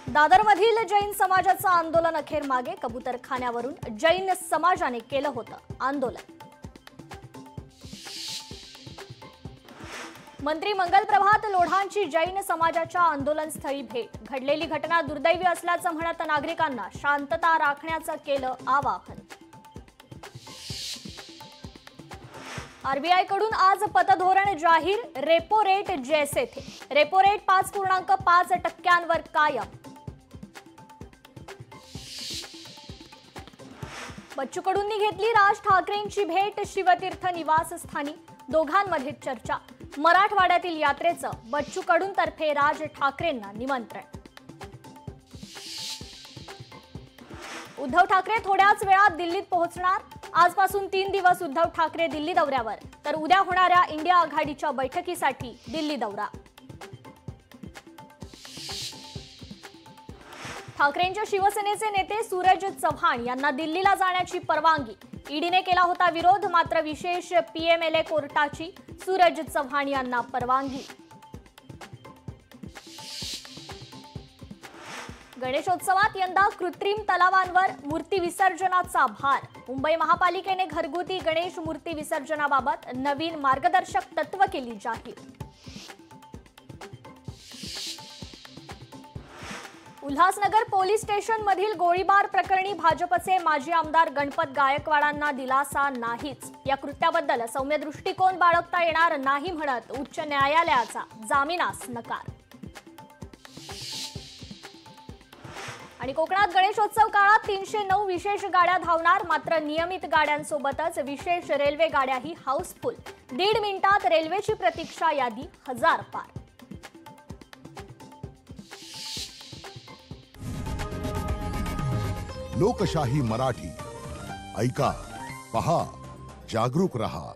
दादरमधील जैन समाजाचं आंदोलन अखेर मागे। कबूतरखान्यावरून जैन समाजाने केलं होतं आंदोलन। मंत्री मंगल प्रभात लोढांची जैन समाजाच्या आंदोलनस्थळी भेट। घडलेली घटना दुर्दैवी असल्याचं म्हणत नागरिकांना शांतता राखण्याचं केलं आवाहन। आरबीआय कडून आज पतधोरण जाहीर। रेपो रेट जैसे थे। रेपो रेट 5.5% कायम। बच्चू कडूंनी घेतली राज ठाकरेंची भेट। शिवतीर्थ निवासस्थानी दोघांमध्ये चर्चा। मराठवाड्यातील यात्रेचं बच्चू कडूं तर्फे राज ठाकरेंना निमंत्रण। उद्धव ठाकरे थोड्याच वेळात दिल्लीत पोहोचणार। आजपासून 3 दिवस उद्धव ठाकरे दिल्ली दौऱ्यावर, तर उद्या होणाऱ्या इंडिया आघाडीच्या बैठकीसाठी दिल्ली दौरा। ठाकरेंच्या शिवसेनेचे नेते सूरज चव्हाण यांना दिल्लीला जाण्याची परवानगी। ईडीने केला होता विरोध, मात्र विशेष पीएमएलए कोर्टाची सूरज चव्हाण यांना परवानगी। गणेशोत्सवात यंदा कृत्रिम तलावांवर मूर्ती विसर्जनाचा भार। मुंबई महापालिकेने घरगुती गणेश मूर्ती विसर्जनाबाबत नवीन मार्गदर्शक तत्व केली जाहीर। उल्हासनगर पोलीस स्टेशन मधील गोळीबार प्रकरणी भाजपचे माजी आमदार गणपत गायकवाडांना दिलासा नाहीच। या कृत्याबद्दल सौम्य दृष्टिकोन बाळगता येणार नाही म्हणत उच्च न्यायालयाचा जामिनास नकार। आणि कोकणात गणेशोत्सव काळात 309 विशेष गाड्या धावणार, मात्र नियमित गाड्यांसोबतच विशेष रेल्वे गाड्याही हाऊसफुल। 1.5 मिनिटात रेल्वेची प्रतीक्षा यादी 1000 पार। लोकशाही मराठी ऐका, पहा, जागरूक रहा।